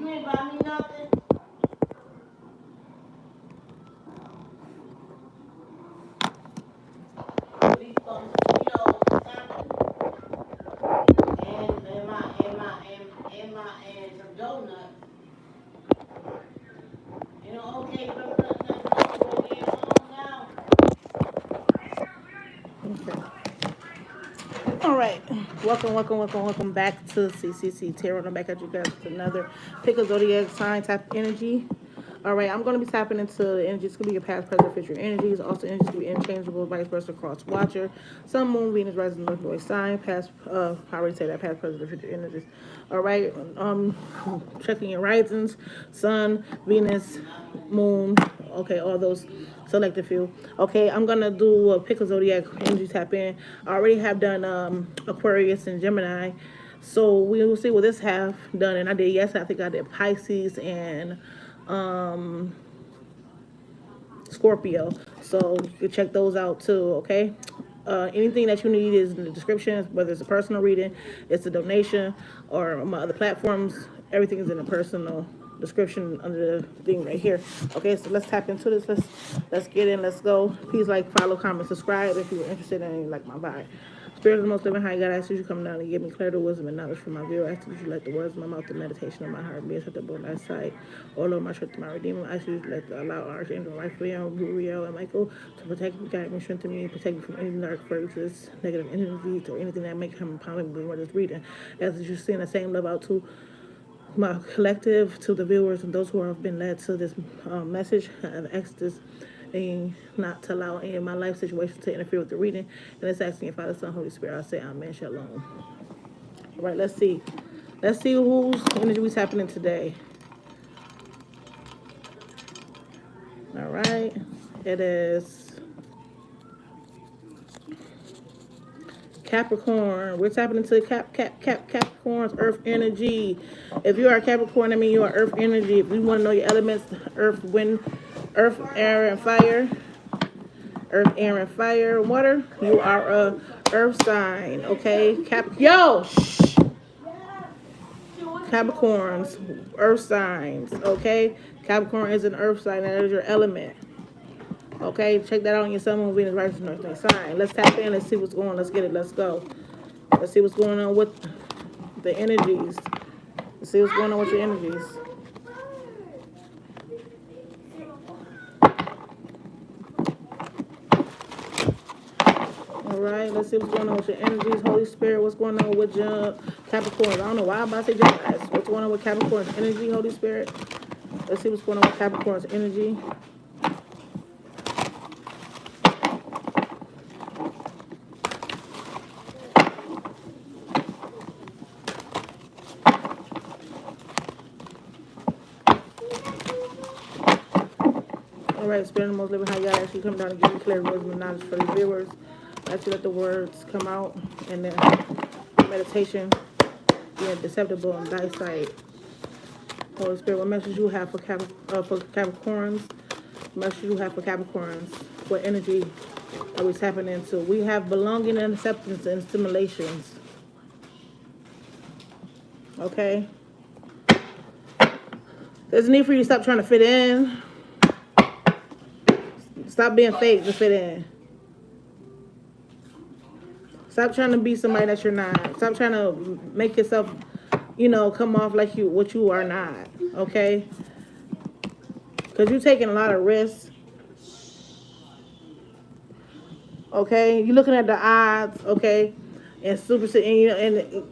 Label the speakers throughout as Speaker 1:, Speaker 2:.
Speaker 1: ain't buy me nothing. We some Cheetos, and some donuts. You know, okay, but we're getting home now.
Speaker 2: Okay. All right. Welcome back to CCC Tarot. I'm back at you guys with another pick a zodiac sign type energy. All right, I'm going to be tapping into the energy. It's going to be your past, present, future energies. Also, energies can be interchangeable, vice versa, cross watcher. Sun, moon, Venus, rising, north, north sign. Past, I already say that, past, present, future energies. All right, checking your risings, sun, Venus, moon. Okay, all those select a few. Okay, I'm gonna do a pick a zodiac energy tap in. I already have done Aquarius and Gemini, so we will see what this have done. And I did yesterday. I think I did Pisces and um, Scorpio. So you can check those out too. Okay. Anything that you need is in the description, whether it's a personal reading, it's a donation, or my other platforms. Everything is in the personal description under the thing right here. Okay, so let's tap into this. Let's get in. Let's go. Please like, follow, comment, subscribe if you're interested in like my vibe. Spirit of the most living high God, I ask you to come down and give me clarity, wisdom, and knowledge from my viewer. I ask you to let the words of my mouth, the meditation of my heart be acceptable in thy sight. O Lord, my strength, my redeemer. I ask you to allow Archangel Raphael, Uriel, and Michael to protect me, guide me, strengthen me, protect me from any dark forces, negative energies, or anything that may come upon me when we're just reading. As you send the same love out to my collective, to the viewers and those who have been led to this message. I've asked this and not to allow any of my life situations to interfere with the reading. And it's asking if Father, Son, Holy Spirit, I say Amen, Shalom. All right, let's see. Let's see whose energy is happening today. All right. It is Capricorn. What's happening to Capricorn's earth energy? If you are a Capricorn, I mean you are earth energy. If you want to know your elements, earth, wind, earth, air, and fire. Earth, air, and fire, water. You are a earth sign, okay? Capricorns, earth signs, okay? Capricorn is an earth sign. That is your element. Okay, check that out on your sun, moon, Venus, rising, north, north sign. Let's tap in. Let's see what's going on. Let's get it. Let's go. Let's see what's going on with the energies. Let's see what's going on with your energies. All right, let's see what's going on with your energies. Holy Spirit, what's going on with your Capricorns? I don't know why I'm about to say Gemini. What's going on with Capricorn's energy, Holy Spirit? Let's see what's going on with Capricorn's energy. All right, Spirit of the most living high God, I actually come down and give you clear wisdom and knowledge for the viewers. I actually let the words come out and then meditation be deceptible in thy sight. Holy Spirit, what message you have for Capricorns? What message you have for Capricorns? What energy are we tapping into? We have belonging and acceptance and stimulations. Okay? There's a need for you to stop trying to fit in. Stop being fake to fit in. Stop trying to be somebody that you're not. Stop trying to make yourself, come off like what you are not. Okay? Because you're taking a lot of risks. Okay? You're looking at the odds. Okay? And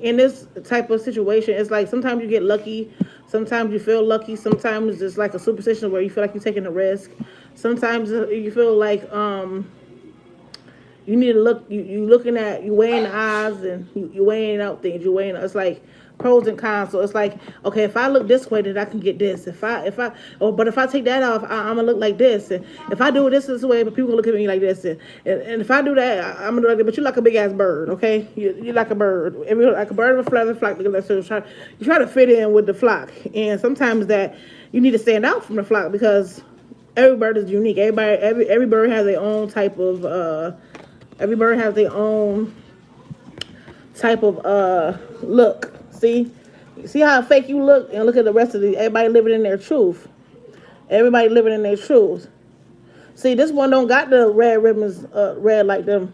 Speaker 2: in this type of situation, it's like sometimes you get lucky. Sometimes you feel lucky. Sometimes it's like a superstition where you feel like you're taking a risk. Sometimes you feel like you need to look. You weighing the odds and you weighing out things. It's like pros and cons. So it's like, okay, if I look this way, then I can get this. But if I take that off, I'm gonna look like this. And if I do it this way, but people look at me like this. And if I do that, I'm gonna do like that. But you're like a big ass bird, okay? You're like a bird. Like a bird with a feather flock. So you try to fit in with the flock, and sometimes that you need to stand out from the flock because every bird is unique. Every bird has their own type of. Every bird has their own type of look. See, See how fake you look, and look at the rest of the everybody living in their truth. Everybody living in their truth. See, this one don't got the red ribbons, red like them,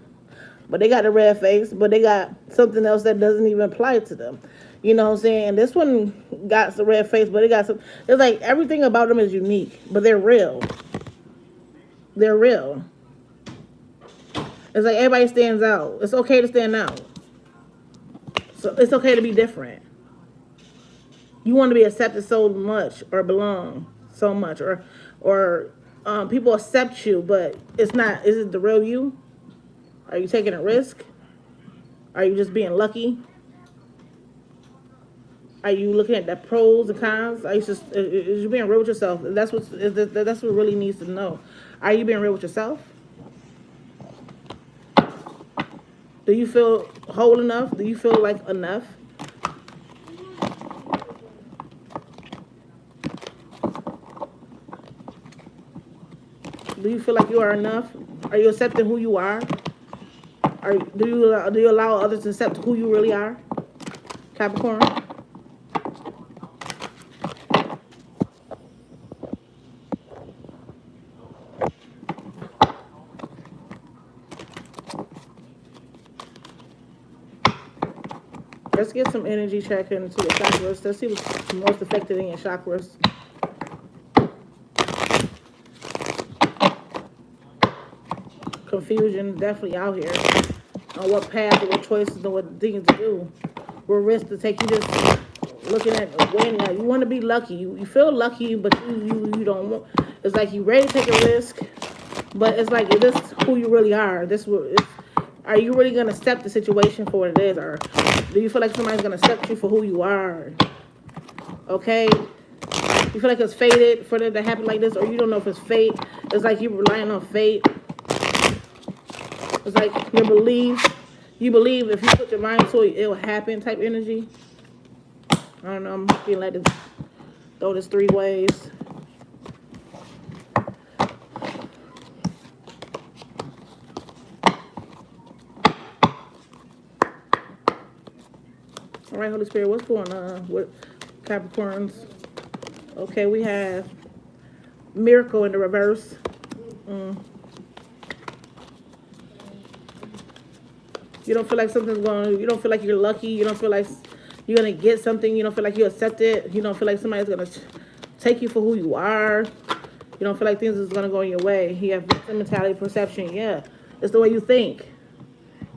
Speaker 2: but they got the red face, but they got something else that doesn't even apply to them. You know what I'm saying? And this one got the red face, but they got some. It's like everything about them is unique, but they're real. They're real. It's like everybody stands out. It's okay to stand out. So it's okay to be different. You want to be accepted so much, or belong so much, or people accept you, but it's not. Is it the real you? Are you taking a risk? Are you just being lucky? Are you looking at the pros and cons? Are you just is you being real with yourself? That's what really needs to know. Are you being real with yourself? Do you feel whole enough? Do you feel like enough? Do you feel like you are enough? Are you accepting who you are? Do you allow others to accept who you really are? Capricorn? Let's get some energy check into your chakras. Let's see what's most affected in your chakras. Confusion definitely out here on what path or what choices and what things to do. What risk to take. You just looking at weighing out. You want to be lucky. You feel lucky, but you don't want. It's like you ready to take a risk, but it's like, is this who you really are? Are you really gonna accept the situation for what it is, or do you feel like somebody's gonna accept you for who you are? Okay. You feel like it's fated for it to happen like this, or you don't know if it's fate. It's like you're relying on fate. It's like your beliefs. You believe if you put your mind to it, it will happen type energy. I don't know. I'm feeling like to throw this 3 ways. All right, Holy Spirit, what's going on with Capricorns? Okay, we have miracle in the reverse. You don't feel like something's going. You don't feel like you're lucky. You don't feel like you're gonna get something. You don't feel like you accept it. You don't feel like somebody's gonna take you for who you are. You don't feel like things is gonna go in your way. You have victim mentality, perception. Yeah, it's the way you think.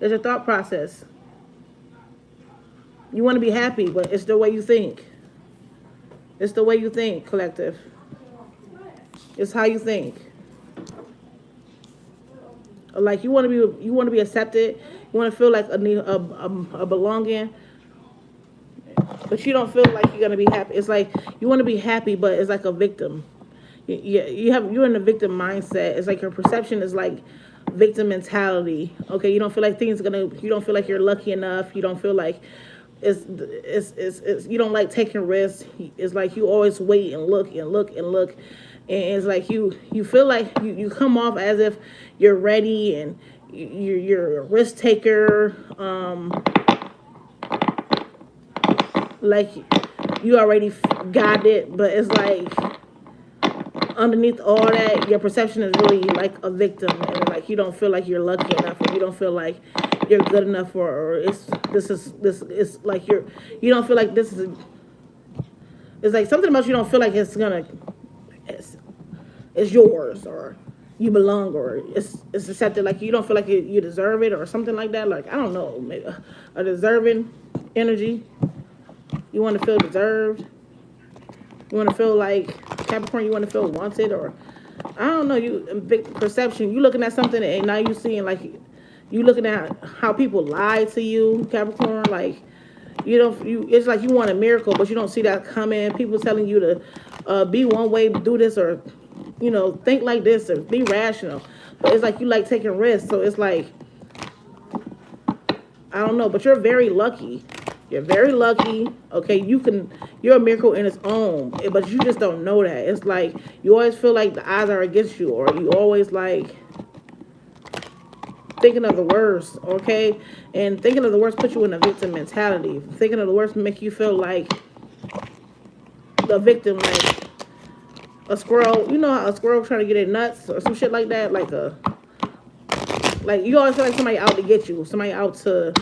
Speaker 2: It's your thought process. You want to be happy, but it's the way you think. It's the way you think, collective. It's how you think. Like you want to be accepted. You want to feel like a belonging, but you don't feel like you're gonna be happy. It's like you want to be happy, but it's like a victim. You're in a victim mindset. It's like your perception is like victim mentality. Okay, you don't feel like things gonna. You don't feel like you're lucky enough. You don't feel like it's you don't like taking risks. It's like you always wait and look and look and look, and it's like you feel like you come off as if you're ready and you're a risk taker. Like you already got it, but it's like underneath all that, your perception is really like a victim, and like you don't feel like you're lucky enough, or you don't feel like you're good enough, or it's like you don't feel like this is. It's like something about you don't feel like it's yours, or you belong, or it's accepted. Like you don't feel like you deserve it, or something like that. Like I don't know, maybe a deserving energy. You want to feel deserved. You want to feel like Capricorn. You want to feel wanted, or I don't know. You big perception. You looking at something, and now you seeing like you looking at how people lie to you, Capricorn. Like it's like you want a miracle, but you don't see that coming. People telling you to be one way, do this, or think like this, or be rational. But it's like you like taking risks. So it's like I don't know, but you're very lucky. You're very lucky. Okay, you're a miracle in its own, but you just don't know that. It's like you always feel like the odds are against you, or you always like thinking of the worst, okay? And thinking of the worst puts you in a victim mentality. Thinking of the worst make you feel like the victim, like a squirrel. You know how a squirrel trying to get it nuts or some shit like that. Like you always feel like somebody out to get you. Somebody out to.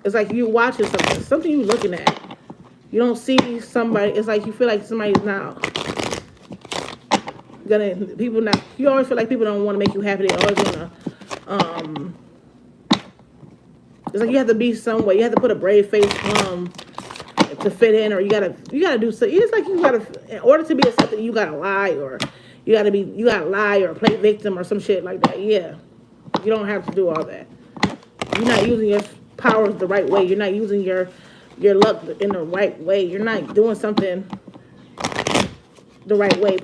Speaker 2: It's like you watching something you looking at. You don't see somebody. It's like you feel like somebody's now people not. You always feel like people don't want to make you happy. They always want to. It's like you have to be some way. You have to put a brave face to fit in, or you gotta do so. It's like you gotta, in order to be accepted, you gotta lie, or you gotta lie or play victim or some shit like that. Yeah, you don't have to do all that. You're not using your powers the right way. You're not using your luck in the right way. You're not doing something the right way.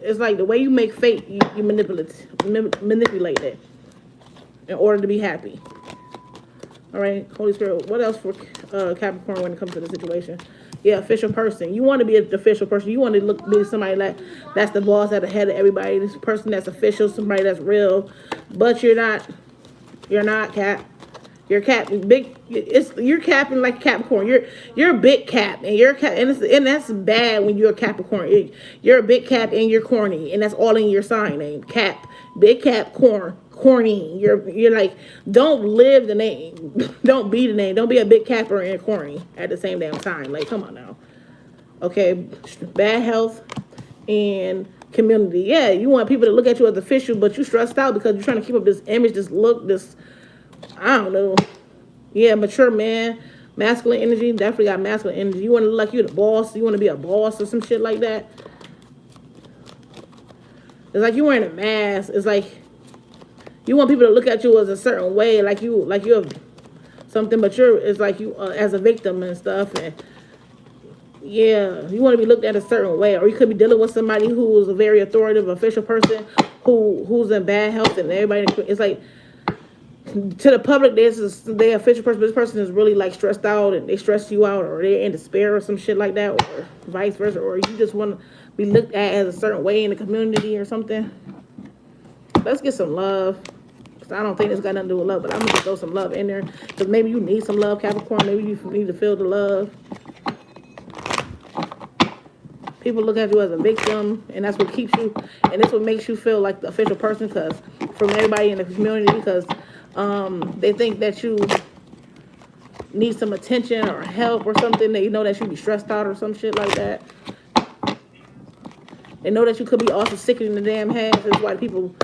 Speaker 2: It's like the way you make fate, you manipulate it in order to be happy. All right, Holy Spirit, what else for Capricorn when it comes to the situation? Yeah, official person. You want to be an official person. You want to be somebody that's the boss at the head of everybody. This person that's official, somebody that's real. But you're not. You're not, Cap. You're capping big. You're capping like Capricorn. You're a big cap, and that's bad when you're a Capricorn. You're a big cap and you're corny, and that's all in your sign name. Cap, big cap, corny. You're like, don't live the name, don't be the name, don't be a big capper and corny at the same damn time. Like, come on now. Okay, bad health and community. Yeah, you want people to look at you as official, but you stressed out because you're trying to keep up this image, this look, this. I don't know. Yeah, mature man, masculine energy. Definitely got masculine energy. You want to look like you're the boss. You want to be a boss or some shit like that. It's like you're wearing a mask. It's like you want people to look at you as a certain way, like you're something, but it's like you as a victim and stuff. And yeah, you want to be looked at a certain way, or you could be dealing with somebody who's a very authoritative, official person who's in bad health, and everybody. It's like. To the public, they're official person, but this person is really like stressed out and they stress you out, or they're in despair or some shit like that, or vice versa, or you just want to be looked at as a certain way in the community or something. Let's get some love. Cause I don't think it's got nothing to do with love, but I'm gonna throw some love in there because maybe you need some love, Capricorn. Maybe you need to feel the love. People look at you as a victim, and that's what keeps you, and that's what makes you feel like the official person, because from everybody in the community, because they think that you need some attention or help or something. They know that you be stressed out or some shit like that. They know that you could be also sick in the damn head. That's why people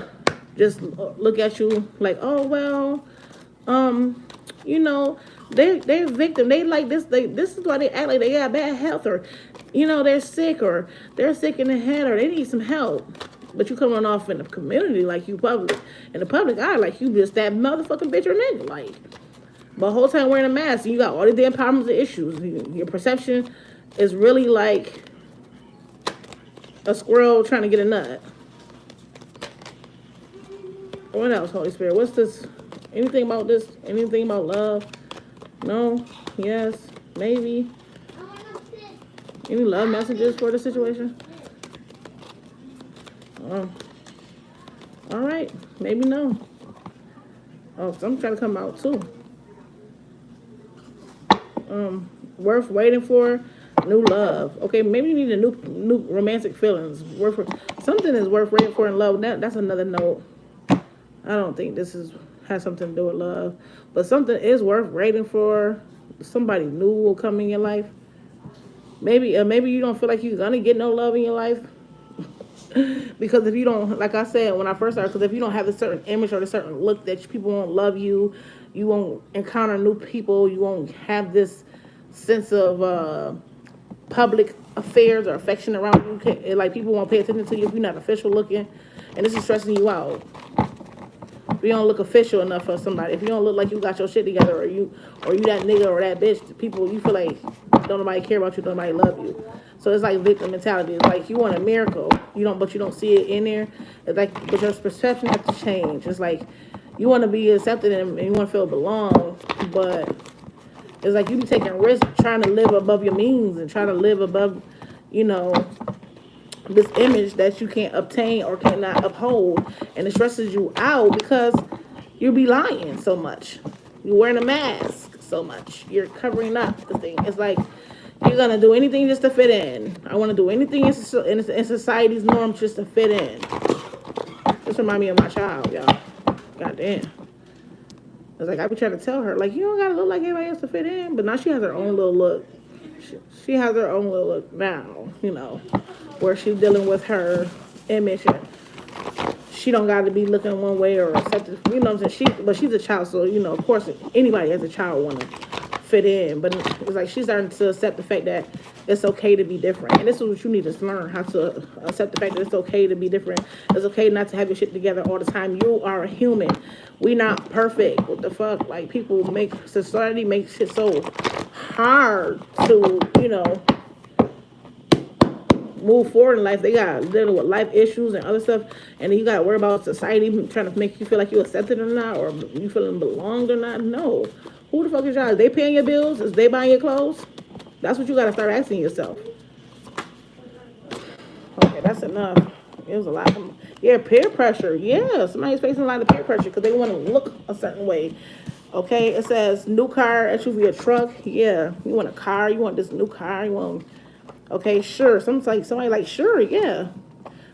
Speaker 2: just look at you like, oh, well, you know, they're victim. They like this. This is why they act like they got bad health, or, you know, they're sick, or they're sick in the head, or they need some help. But you coming off in the community like you public, in the public eye, like you just that motherfucking bitch or nigga, like. But the whole time wearing a mask, and you got all these damn problems and issues. Your perception is really like a squirrel trying to get a nut. What else, Holy Spirit? What's this? Anything about this? Anything about love? No? Yes? Maybe? Any love messages for the situation? All right, maybe no. Oh, so I'm trying to come out too. Worth waiting for, new love. Okay, maybe you need a new romantic feelings. Something is worth waiting for in love. That's another note. I don't think this has something to do with love, but something is worth waiting for. Somebody new will come in your life. Maybe you don't feel like you're gonna get no love in your life. Because if you don't, like I said when I first started, because if you don't have a certain image or a certain look, that people won't love you, you won't encounter new people, you won't have this sense of public affairs or affection around you. Like people won't pay attention to you if you're not official looking, and this is stressing you out. If you don't look official enough for somebody, if you don't look like you got your shit together, or you that nigga or that bitch, you feel like don't nobody care about you, don't nobody love you. So it's like victim mentality. It's like you want a miracle, but you don't see it in there. It's like, but your perception has to change. It's like you want to be accepted and you want to feel belong, but it's like you be taking risks trying to live above your means and trying to live above, this image that you can't obtain or cannot uphold, and it stresses you out because you be lying so much. You're wearing a mask so much. You're covering up the thing. It's like You're gonna do anything just to fit in. I want to do anything in society's norms just to fit in. This remind me of my child, y'all. Goddamn. It's like I be trying to tell her, like, you don't gotta look like everybody else to fit in. But now she has her own little look. She has her own little look now, you know, where she's dealing with her image. She don't got to be looking one way or accepted, you know what I'm saying? But she's a child, so, you know, of course, anybody as a child want to fit in. But it's like she's starting to accept the fact that it's okay to be different. And this is what you need to learn, how to accept the fact that it's okay to be different. It's okay not to have your shit together all the time. You are a human. We not perfect. What the fuck? Like, people society makes it so hard to, you know, move forward in life. They got dealing with life issues and other stuff, and you got to worry about society trying to make you feel like you accepted or not, or you feeling belonged or not. No. Who the fuck is y'all? Is they paying your bills? Is they buying your clothes? That's what you got to start asking yourself. Okay, that's enough. It was a lot of, yeah, peer pressure. Yeah, somebody's facing a lot of peer pressure because they want to look a certain way. Okay, it says new car, SUV, a truck. Yeah, you want a car, you want this new car, you want, okay, sure. Somebody like, sure, yeah.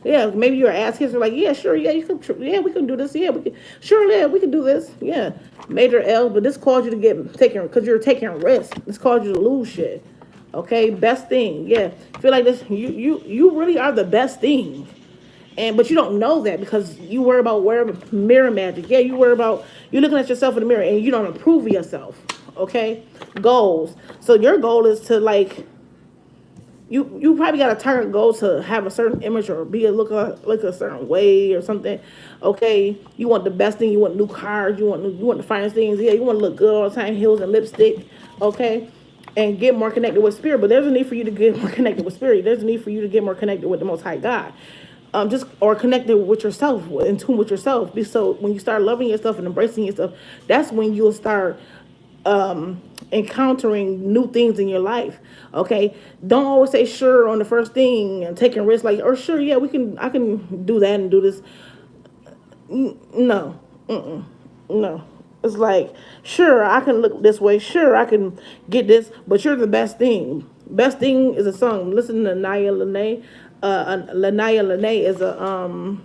Speaker 2: Yeah, maybe your ass kids are like, yeah, sure, yeah, you can, yeah, we can do this, yeah, we can, sure, yeah, we can do this, yeah. Major L, but this caused you to get taken, because you're taking risks. This caused you to lose shit. Okay, best thing, yeah. Feel like this, you really are the best thing. But you don't know that because you worry about mirror magic. Yeah, you worry about, you're looking at yourself in the mirror and you don't approve of yourself. Okay, goals. So your goal is to, like, you probably got a target goal to have a certain image or look a certain way or something. Okay, you want the best thing. You want new cars. You want the finest things. Yeah, you want to look good all the time, heels and lipstick. Okay, and get more connected with spirit. But there's a need for you to get more connected with spirit. There's a need for you to get more connected with the Most High God. Or connected with yourself, in tune with yourself. So when you start loving yourself and embracing yourself, that's when you'll start encountering new things in your life. Okay, don't always say sure on the first thing and taking risks, like, or sure, yeah, I can do that and do this. No, no. It's like, sure, I can look this way, sure, I can get this, but you're the best thing. Best thing is a song. Listen to Naya Lene. Lanaya Lene is a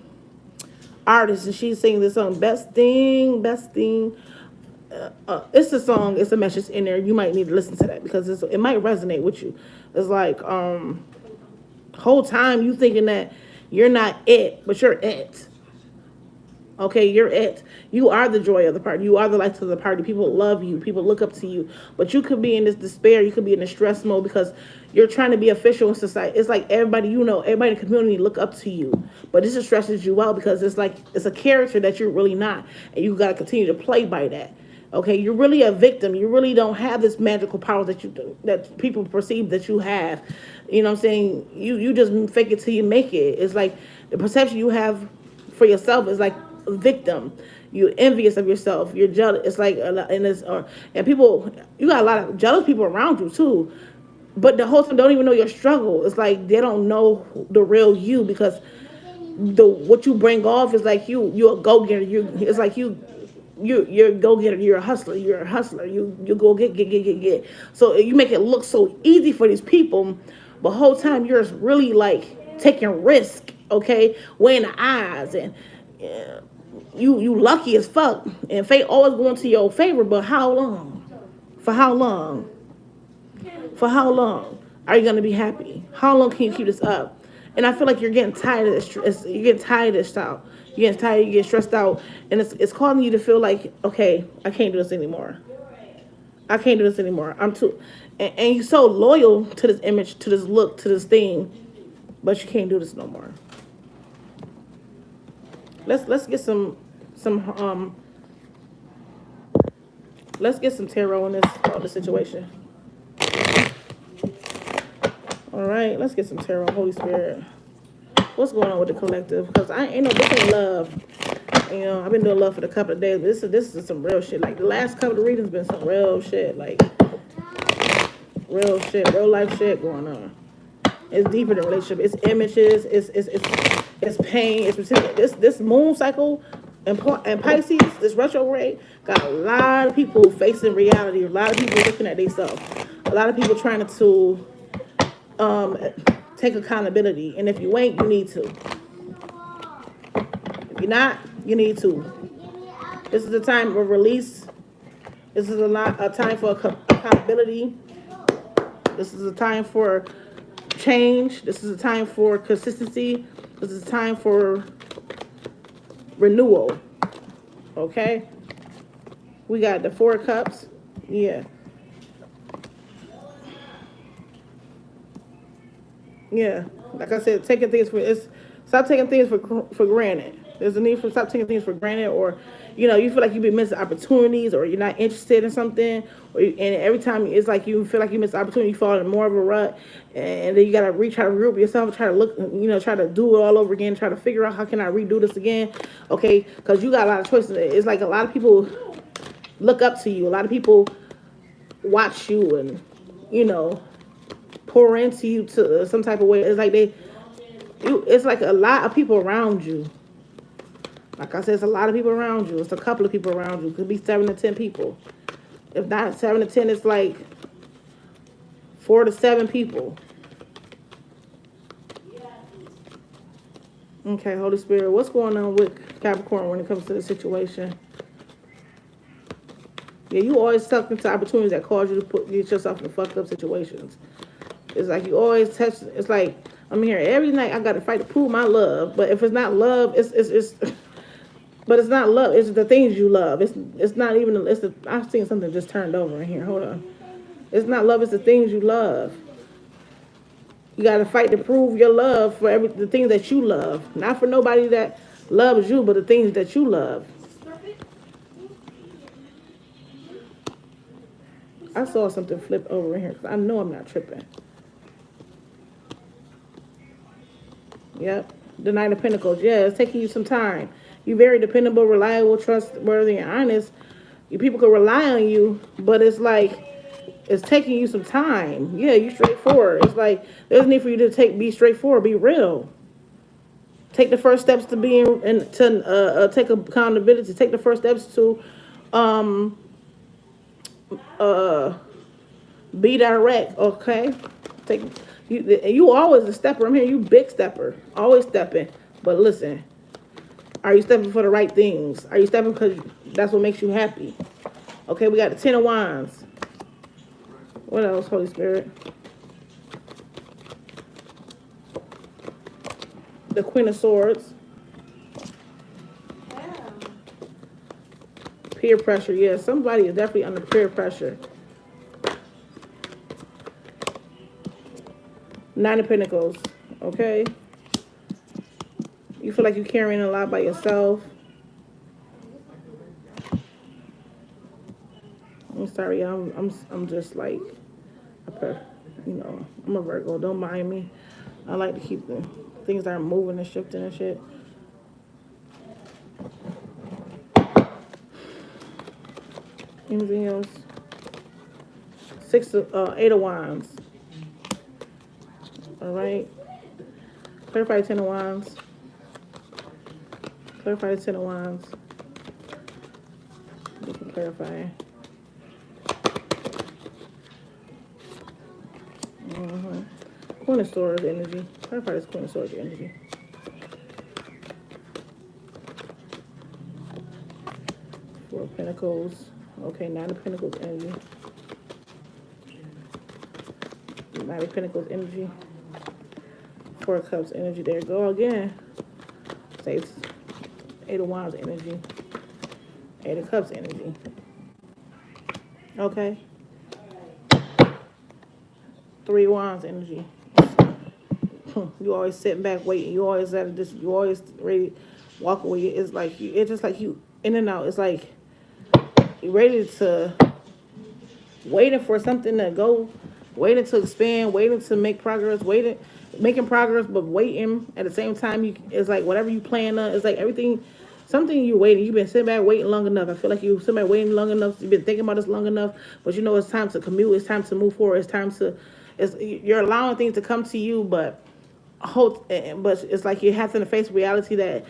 Speaker 2: artist, and she's singing this song, best thing. It's a song, it's a message in there. You might need to listen to that because it might resonate with you. It's like whole time you thinking that you're not it, but you're it. Okay, you're it. You are the joy of the party. You are the light of the party. People love you. People look up to you. But you could be in this despair. You could be in this stress mode because you're trying to be official in society. It's like everybody in the community look up to you. But this just stresses you out because it's like it's a character that you're really not. And you got to continue to play by that. Okay, you're really a victim. You really don't have this magical power that people perceive that you have. You know what I'm saying? You just fake it till you make it. It's like the perception you have for yourself is like a victim. You're envious of yourself. You're jealous. It's like and people. You got a lot of jealous people around you too. But the whole time don't even know your struggle. It's like they don't know the real you because what you bring off is like you're a go-getter. It's like you're a go-getter. You're a hustler. You go get. So you make it look so easy for these people, but the whole time you're really like taking risk. Okay, weighing the odds and you lucky as fuck. And fate always going to your favor. But how long? For how long? For how long are you going to be happy? How long can you keep this up? And I feel like you're getting tired of this. You're getting tired of this style. You're getting tired. You get stressed out, and it's causing you to feel like, okay, I can't do this anymore. I can't do this anymore. I'm too, and you're so loyal to this image, to this look, to this thing, but you can't do this no more. Let's get some let's get some tarot in this situation. All right, let's get some tarot. Holy Spirit, what's going on with the collective? Because I ain't no this ain't love. You know, I've been doing love for a couple of days, but this is some real shit. Like the last couple of readings been some real shit, like real shit, real life shit going on. It's deeper than relationship. It's images. It's pain. It's this moon cycle and Pisces. This retrograde got a lot of people facing reality. A lot of people looking at themselves. A A lot of people trying to um, take accountability, and if you ain't, you need to. If you're not, you need to. This is a time of release. This is a time for accountability. This is a time for change. This is a time for consistency. This is a time for renewal. Okay? We got the 4 of Cups. Yeah. Yeah. Like I said, stop taking things for granted. There's a need for stop taking things for granted, or you feel like you've been missing opportunities, or you're not interested in something, and every time it's like you feel like you miss opportunity, you fall in more of a rut, and then you gotta try to regroup yourself, try to look, try to do it all over again, try to figure out how can I redo this again, okay? Because you got a lot of choices. It's like a lot of people look up to you, a lot of people watch you, and pour into you to some type of way. It's like it's like a lot of people around you. Like I said, it's a lot of people around you. It's a couple of people around you. It could be 7 to 10 people. If not 7 to 10, it's like 4 to 7 people. Okay, Holy Spirit, what's going on with Capricorn when it comes to the situation? Yeah, you always stuck into opportunities that cause you to get yourself in fucked up situations. It's like you always touch. It's like I'm here every night. I got to fight to prove my love. But if it's not love, it's but it's not love. It's the things you love. It's not even. I've seen something just turned over in here. Hold on. It's not love. It's the things you love. You got to fight to prove your love for the things that you love, not for nobody that loves you, but the things that you love. I saw something flip over in here because I know I'm not tripping. Yep. The Knight of Pentacles. Yeah, it's taking you some time. You're very dependable, reliable, trustworthy, and honest. People can rely on you, but it's like it's taking you some time. Yeah, you're straightforward. It's like there's a need for you to be straightforward, be real. Take the first steps to being and to take accountability. Take the first steps to be direct. Okay, you always a stepper. I'm here. You big stepper, always stepping. But listen. Are you stepping for the right things? Are you stepping because that's what makes you happy? Okay, we got the 10 of Wands. What else, Holy Spirit? The Queen of Swords. Peer pressure. Yeah, somebody is definitely under peer pressure. 9 of Pentacles. Okay. You feel like you're carrying a lot by yourself. I'm sorry, I'm just like, I'm a Virgo. Don't mind me. I like to keep the things that are moving and shifting and shit. Anything else? 8 of Wands. All right. Clarify 10 of Wands. Clarify the 10 of Wands. Just for clarifying. Queen of Swords energy. Clarify this Queen of Swords energy. Four of Pentacles. Okay, 9 of Pentacles energy. 9 of Pentacles energy. 4 of Cups energy. There you go again. Say 8 of Wands energy. 8 of Cups energy. Okay. 3 of Wands energy. You always sitting back waiting. You always at a distance. You always ready to walk away. It's like it's just like you in and out. It's like you're ready to waiting for something to go, waiting to expand, waiting to make progress, making progress, but waiting at the same time. It's like whatever you plan on. It's like everything, something you waiting. You've been sitting back waiting long enough. I feel like you've been waiting long enough. You've been thinking about this long enough, but it's time to commute. It's time to move forward. It's time to. You're allowing things to come to you, but it's like you have to face reality that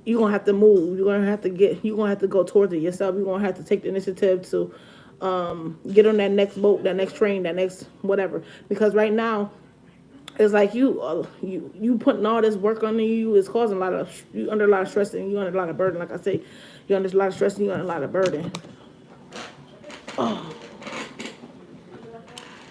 Speaker 2: you're gonna have to move. You're gonna have to go towards it yourself. You're gonna have to take the initiative to get on that next boat, that next train, that next whatever. Because right now, it's like you putting all this work on you is causing a lot of you under a lot of stress and you under a lot of burden. Like I say, you under a lot of stress and you under a lot of burden. Oh,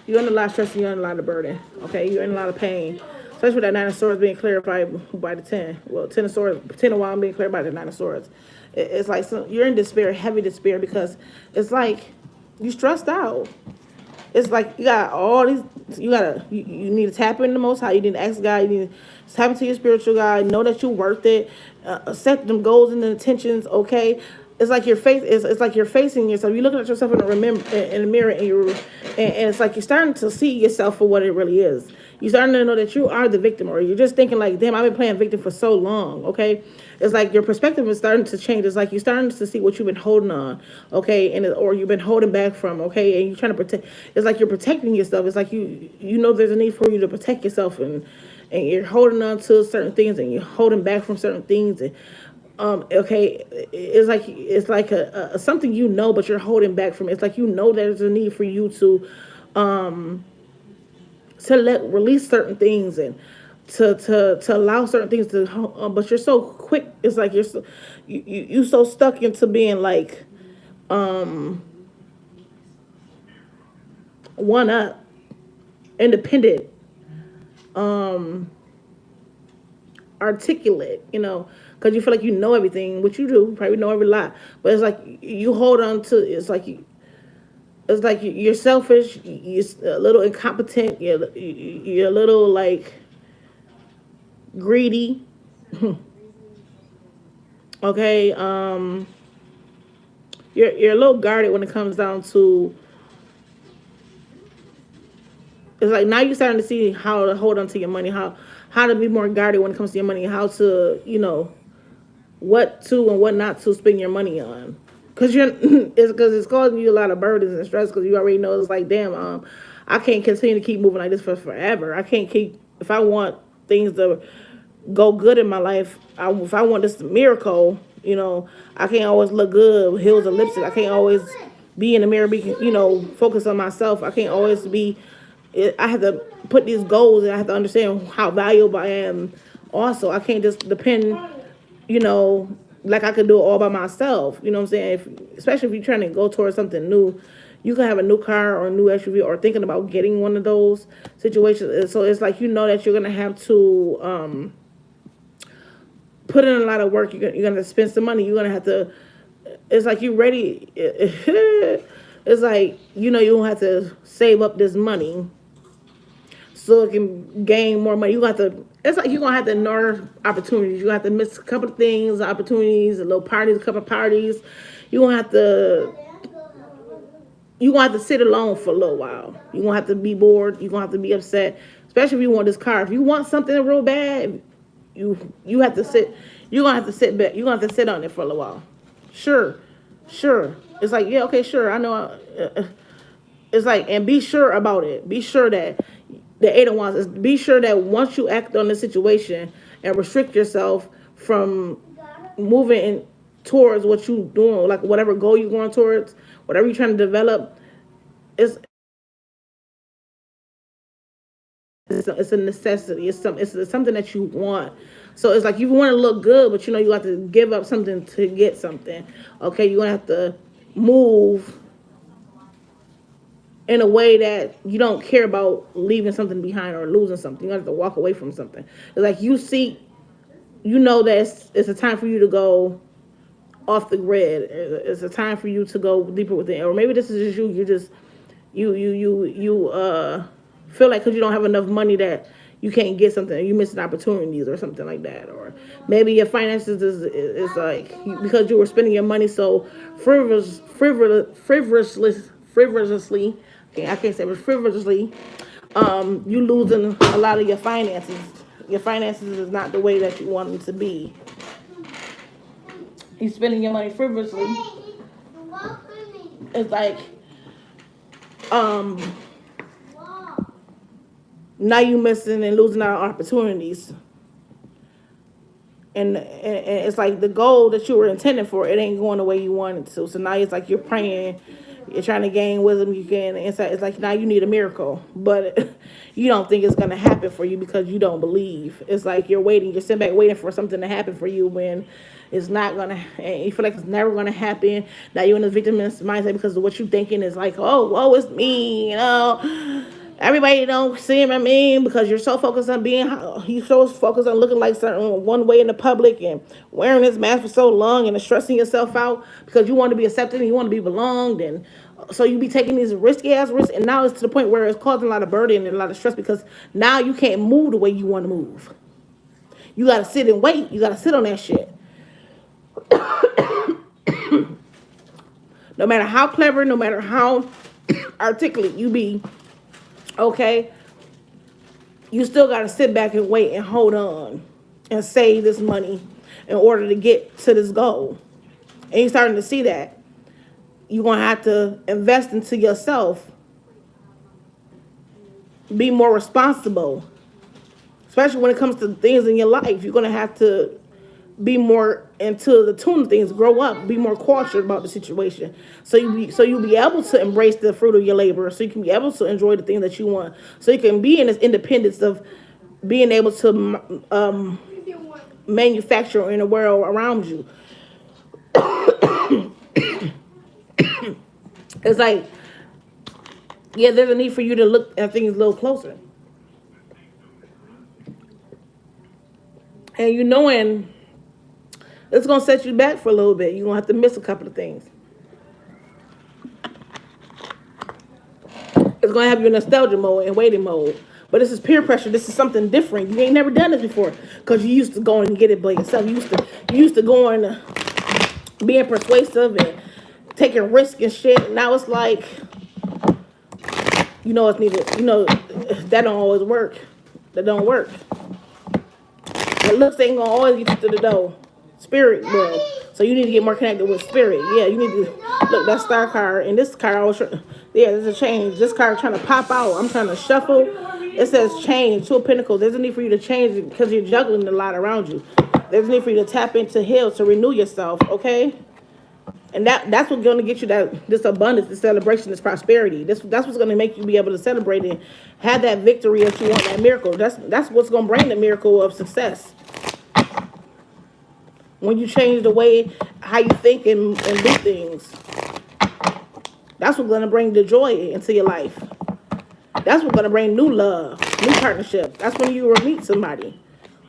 Speaker 2: you under a lot of stress and you under a lot of burden. Okay, you're in a lot of pain. Especially with that Nine of Swords being clarified by the 10. Well, 10 of Swords, 10 of Wands being clarified by the Nine of Swords. It's like you're in despair, heavy despair, because it's like you stressed out. It's like you got all these. You need to tap into the Most High. You need to ask God. You need to tap into your spiritual God. Know that you're worth it. Set them goals and the intentions. Okay. It's like your face. It's like you're facing yourself. You're looking at yourself in the mirror, and it's like you're starting to see yourself for what it really is. You're starting to know that you are the victim, or you're just thinking like, damn, I've been playing victim for so long. Okay. It's like your perspective is starting to change. It's like you're starting to see what you've been holding on, okay, or you've been holding back from, okay, and you're trying to protect. It's like you're protecting yourself. It's like you know there's a need for you to protect yourself, and you're holding on to certain things, and you're holding back from certain things, and okay, it's like a something you know, but you're holding back from. It's like you know there's a need for you to release certain things and to allow certain things to, but you're so quick. It's like you so stuck into being like one up, independent, articulate, because you feel like you know everything, which you do, probably know every lot, but it's like you hold on to. It's like you're selfish, you're a little incompetent, you're a little like greedy. Okay, you're a little guarded when it comes down to. It's like now you're starting to see how to hold on to your money, how to be more guarded when it comes to your money, how to what to and what not to spend your money on. Because it's causing you a lot of burdens and stress, because you already know it's like, damn, I can't continue to keep moving like this for forever. I can't keep, if I want things to go good in my life, if I want this miracle, I can't always look good with heels and lipstick. I can't always be in the mirror, focus on myself. I can't always be, I have to put these goals, and I have to understand how valuable I am. Also, I can't just depend, like I could do it all by myself. You know what I'm saying? Especially if you're trying to go towards something new. You can have a new car or a new SUV, or thinking about getting one of those situations. So it's like that you're going to have to put in a lot of work. You're going to spend some money. You're going to have to, it's like you're ready. It's like, you don't have to save up this money so it can gain more money. It's like you're going to have to ignore opportunities. You're going to have to miss a couple of things, opportunities, a little parties, a couple of parties. You're going to have to sit alone for a little while. You're going to have to be bored. You're going to have to be upset, especially if you want this car. If you want something real bad, you have to sit. You're going to have to sit back. You're going to have to sit on it for a little while. Sure. It's like, yeah, okay, sure. I know. It's like, and be sure about it. Be sure that the Eight of Wands is, be sure that once you act on the situation and restrict yourself from moving towards what you're doing, like whatever goal you're going towards, whatever you're trying to develop, it's a necessity. It's something that you want. So it's like you want to look good, but you have to give up something to get something. Okay, you're gonna have to move in a way that you don't care about leaving something behind or losing something. You have to walk away from something. It's like that it's a time for you to go off the grid. It's a time for you to go deeper within. Or maybe this is just you feel like because you don't have enough money that you can't get something, you missing opportunities or something like that. Or maybe your finances is like, because you were spending your money so frivolously. Okay, I can't say it, frivolously. You losing a lot of your finances. Your finances is not the way that you want them to be. You spending your money frivolously. It's like, now you missing and losing out on opportunities. And it's like the goal that you were intending for, it ain't going the way you wanted to. So now it's like you're praying, You're trying to gain wisdom, you can insight. It's like now you need a miracle, but you don't think it's gonna happen for you because you don't believe. It's like you're waiting, you're sitting back waiting for something to happen for you when it's not gonna. And you feel like it's never gonna happen. Now you're in the victimist mindset because of what you're thinking is like, oh, woe is me, you know. Everybody don't see him. I mean, because you're so focused on being, you so focused on looking like certain one way in the public and wearing this mask for so long and stressing yourself out because you want to be accepted and you want to be belonged, and so you be taking these risky ass risks, and now it's to the point where it's causing a lot of burden and a lot of stress because now you can't move the way you want to move. You gotta sit and wait. You gotta sit on that shit. No matter how clever, no matter how articulate you be, okay, you still got to sit back and wait and hold on and save this money in order to get to this goal. And you're starting to see that. You're going to have to invest into yourself. Be more responsible. Especially when it comes to things in your life. You're going to have to be more into the tune of things, grow up, be more cautious about the situation. So you'll be able to embrace the fruit of your labor, so you can be able to enjoy the things that you want. So you can be in this independence of being able to manufacture in the world around you. It's like, yeah, there's a need for you to look at things a little closer. And you knowing it's going to set you back for a little bit. You're going to have to miss a couple of things. It's going to have you in nostalgia mode and waiting mode. But this is peer pressure. This is something different. You ain't never done this before because you used to go and get it by yourself. You used to going, being persuasive and taking risks and shit. Now it's like, you know, it's needed. You know, that don't always work. That don't work. The looks ain't going to always get you to the door. Spirit will. So you need to get more connected with spirit. Yeah, you need to look that star card and this card. Yeah, there's a change. This card trying to pop out. I'm trying to shuffle. It says change. Two of Pentacles. There's a need for you to change because you're juggling a lot around you. There's a need for you to tap into heal, to renew yourself. Okay, and that's what's going to get you this abundance, this celebration, this prosperity. That's what's going to make you be able to celebrate and have that victory that you want, that miracle. That's what's going to bring the miracle of success. When you change the way how you think and do things, that's what's going to bring the joy into your life. That's what's going to bring new love, new partnership. That's when you will meet somebody.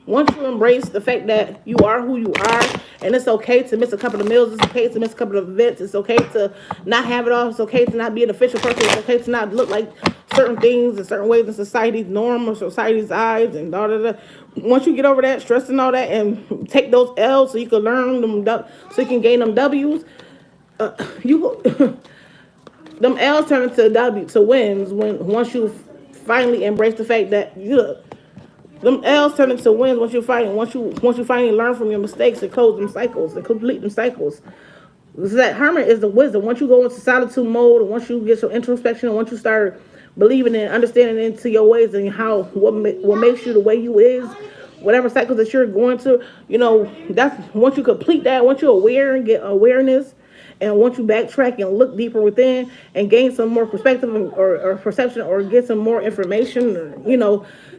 Speaker 2: Once you embrace the fact that you are who you are, and it's okay to miss a couple of meals, it's okay to miss a couple of events, it's okay to not have it all, it's okay to not be an official person, it's okay to not look like certain things in certain ways in society's norm or society's eyes and da da da. Once you get over that stress and all that and take those L's so you can learn them, so you can gain them W's, them L's turn into wins once you finally embrace the fact that them L's turn into wins once you finally learn from your mistakes and close them cycles and complete them cycles. So that hermit is the wisdom. Once you go into solitude mode, and once you get some introspection, and once you start believing and understanding into your ways and what makes you the way you is, whatever cycles that you're going to, that's once you complete that, once you're aware and get awareness, and once you backtrack and look deeper within and gain some more perspective or perception or get some more information, or,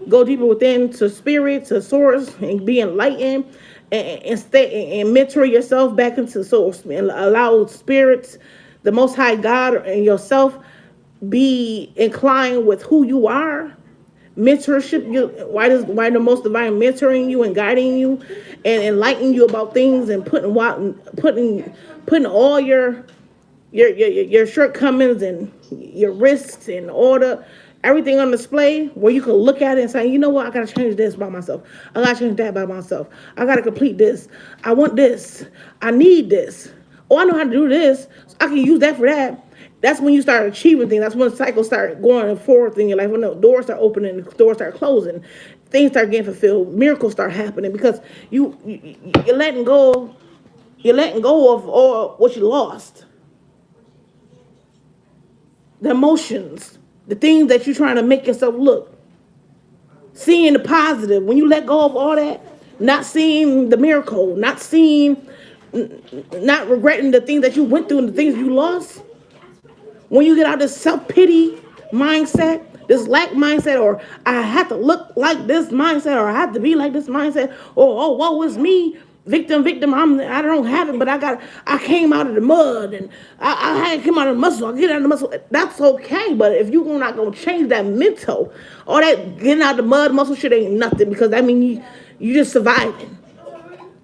Speaker 2: go deeper within to spirit, to source, and be enlightened and stay and mentor yourself back into source and allow spirits, the Most High God, and yourself be inclined with who you are. Mentorship, why the Most Divine mentoring you and guiding you and enlightening you about things and putting all your shortcomings and your risks and everything on display where you can look at it and say, you know what, I gotta change this by myself. I gotta change that by myself. I gotta complete this. I want this. I need this. Oh, I know how to do this. So I can use that for that. That's when you start achieving things. That's when cycles start going forward in your life. When the doors start opening, the doors start closing, things start getting fulfilled, miracles start happening because you're letting go. You're letting go of all what you lost. The emotions, the things that you're trying to make yourself look. Seeing the positive. When you let go of all that, not seeing the miracle, not regretting the things that you went through and the things you lost. When you get out of this self-pity mindset, this lack mindset, or I have to look like this mindset, or I have to be like this mindset, or oh, woe is me, victim, I don't have it, but I came out of the mud, and I had come out of the muscle. I get out of the muscle. That's okay, but if you're not gonna change that mental, all that getting out of the mud muscle shit ain't nothing, because that means you just surviving.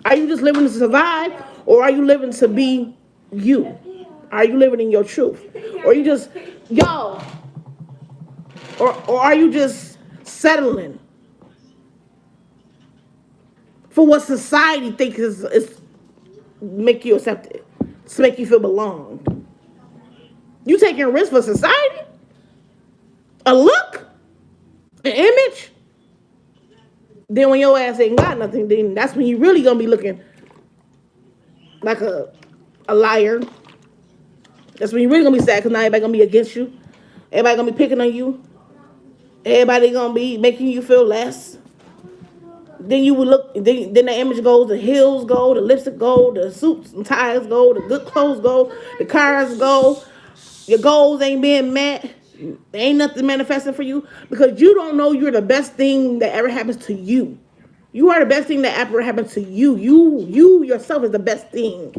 Speaker 2: Are you just living to survive, or are you living to be you? Are you living in your truth, or you just y'all, or are you just settling for what society thinks is make you accepted, to make you feel belonged? You taking a risk for society, a look, an image. Then when your ass ain't got nothing, then that's when you really gonna be looking like a liar. That's when you really gonna be sad, because now everybody gonna be against you. Everybody gonna be picking on you. Everybody gonna be making you feel less. Then you would look. Then the image goes. The heels go. The lipstick go. The suits and ties go. The good clothes go. The cars go. Your goals ain't being met. There ain't nothing manifesting for you, because you don't know you're the best thing that ever happens to you. You are the best thing that ever happens to you. You yourself is the best thing.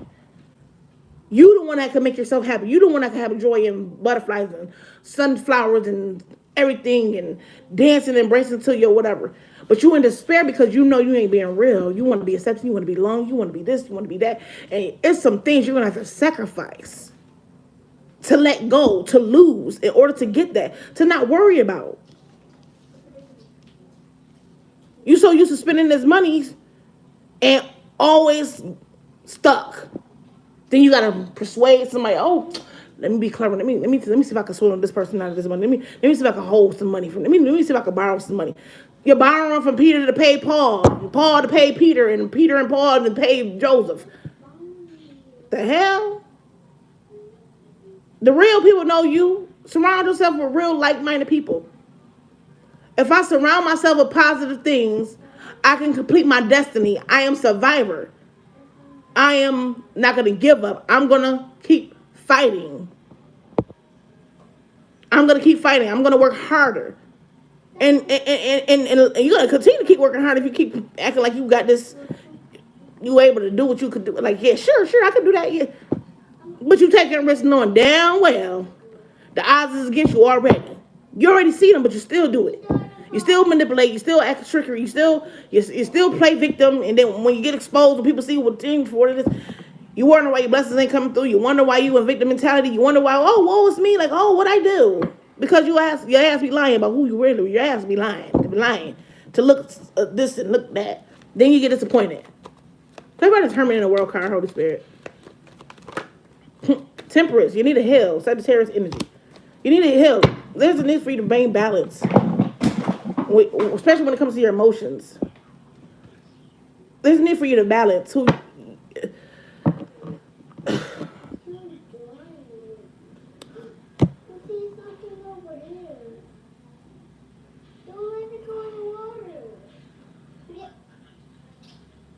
Speaker 2: You the one that can make yourself happy. You the one that can have joy and butterflies and sunflowers and everything and dancing and embracing to your whatever. But you in despair because you know you ain't being real. You want to be accepted. You want to be long. You want to be this. You want to be that. And it's some things you're going to have to sacrifice, to let go, to lose in order to get that, to not worry about. You so used to spending this money and always stuck. Then you gotta persuade somebody. Oh, let me be clever. Let me see if I can swindle this person out of this money. Let me see if I can hold some money from. Let me see if I can borrow some money. You're borrowing from Peter to pay Paul, Paul to pay Peter, and Peter and Paul to pay Joseph. The hell? The real people know you. Surround yourself with real like-minded people. If I surround myself with positive things, I can complete my destiny. I am survivor. I am not going to give up. I'm going to keep fighting. I'm going to keep fighting. I'm going to work harder. And you're going to continue to keep working hard if you keep acting like you got this, you able to do what you could do. Like, yeah, sure, I can do that. Yeah. But you taking a risk knowing damn well the odds is against you already. You already see them, but you still do it. You still manipulate. You still act trickery. You still play victim. And then when you get exposed, when people see what things for what it is, you wonder why your blessings ain't coming through. You wonder why you in victim mentality. You wonder why, oh, woe is me. Like, oh, what I do? Because your ass be lying about who you really. Your ass be lying. To look this and look that. Then you get disappointed. Everybody determined in the world card, Holy Spirit. Temperance. You need a heal. Sagittarius energy. You need a heal. There's a need for you to maintain balance, especially when it comes to your emotions. There's a need for you to balance.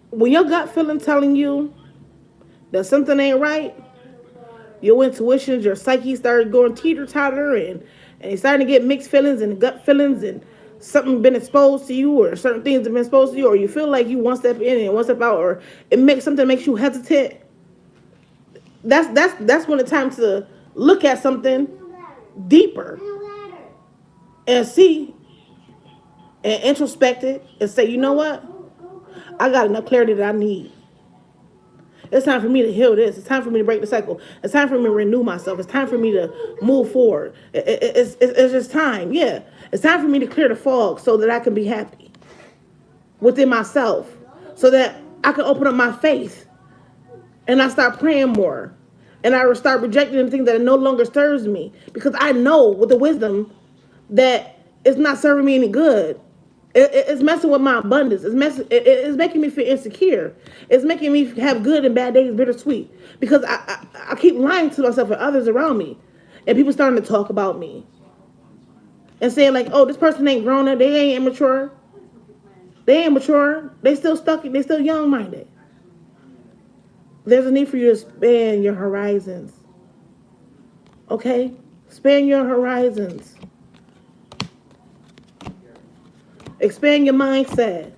Speaker 2: When your gut feeling telling you that something ain't right, your intuitions, your psyche started going teeter-totter, and it's starting to get mixed feelings and gut feelings, and something been exposed to you, or certain things have been exposed to you, or you feel like you one step in and one step out, or something makes you hesitant. That's when it's time to look at something deeper and see and introspect it and say, you know what? I got enough clarity that I need. It's time for me to heal this. It's time for me to break the cycle. It's time for me to renew myself. It's time for me to move forward. It's just time. Yeah. It's time for me to clear the fog so that I can be happy within myself, so that I can open up my faith and I start praying more, and I start rejecting the things that no longer serves me, because I know with the wisdom that it's not serving me any good. It's messing with my abundance. It's making me feel insecure. It's making me have good and bad days bittersweet, because I keep lying to myself and others around me, and people starting to talk about me and saying like, oh, this person ain't grown up. They ain't immature. They ain't mature. They still stuck. They still young-minded. There's a need for you to expand your horizons. Okay? Expand your horizons. Expand your mindset.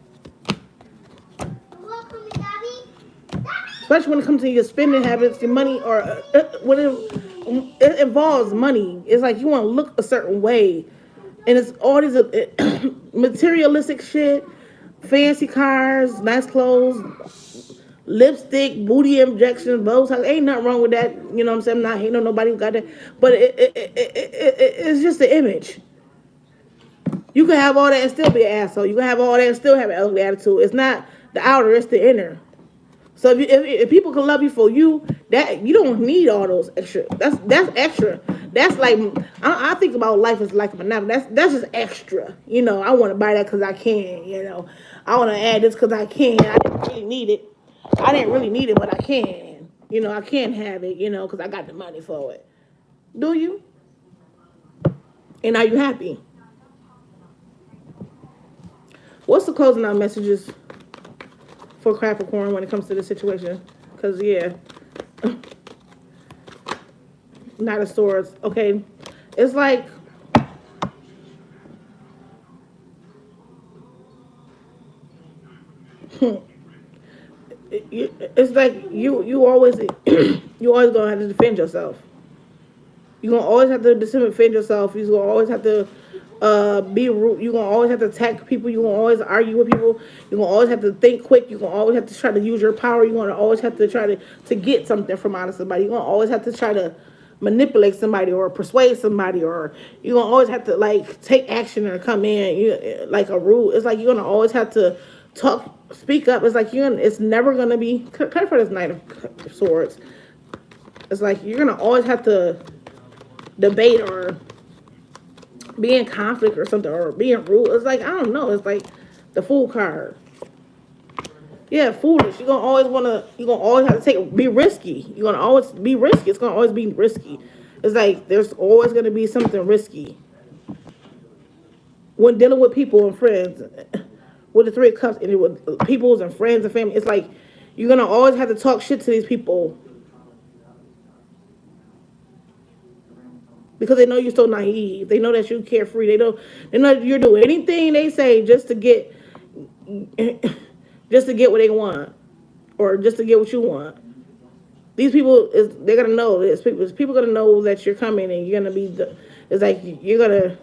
Speaker 2: Especially when it comes to your spending habits, your money, or when it involves money. It's like you want to look a certain way. And it's all these materialistic shit, fancy cars, nice clothes, lipstick, booty injections, Botox. Ain't nothing wrong with that. You know what I'm saying? I'm not hating on nobody who got that. But it's just the image. You can have all that and still be an asshole. You can have all that and still have an ugly attitude. It's not the outer, it's the inner. So if people can love you for you, that you don't need all those extra. That's extra. That's like I think about life as like a monopoly. That's just extra. You know, I want to buy that because I can. You know, I want to add this because I can. I didn't really need it. I didn't really need it, but I can. You know, I can have it. You know, because I got the money for it. Do you? And are you happy? What's the closing out messages for Capricorn when it comes to this situation? Because, yeah, Knight of Swords. Okay, it's like it's like you always you always gonna have to defend yourself. You're gonna always have to defend yourself. You're gonna always have to be rude. You're gonna always have to attack people. You're gonna always argue with people. You're gonna always have to think quick. You're gonna always have to try to use your power. You're gonna always have to try to get something from out of somebody. You're gonna always have to try to manipulate somebody or persuade somebody, or you're gonna always have to like take action or come in. You like a rule. It's like you're gonna always have to talk, speak up. It's like it's never gonna be kind for this Knight of Swords. It's like you're gonna always have to debate or be in conflict or something or being rude. It's like I don't know. It's like the Fool card. Yeah, foolish. You're gonna always have to be risky. You're gonna always be risky. It's gonna always be risky. It's like there's always gonna be something risky when dealing with people and friends. With the Three of Cups and with peoples and friends and family, it's like you're gonna always have to talk shit to these people because they know you're so naive. They know that you're carefree. They know you're doing anything they say just to get what they want or just to get what you want. These people they're gonna know this. People gonna know that you're coming and you're gonna be. It's like you're gonna.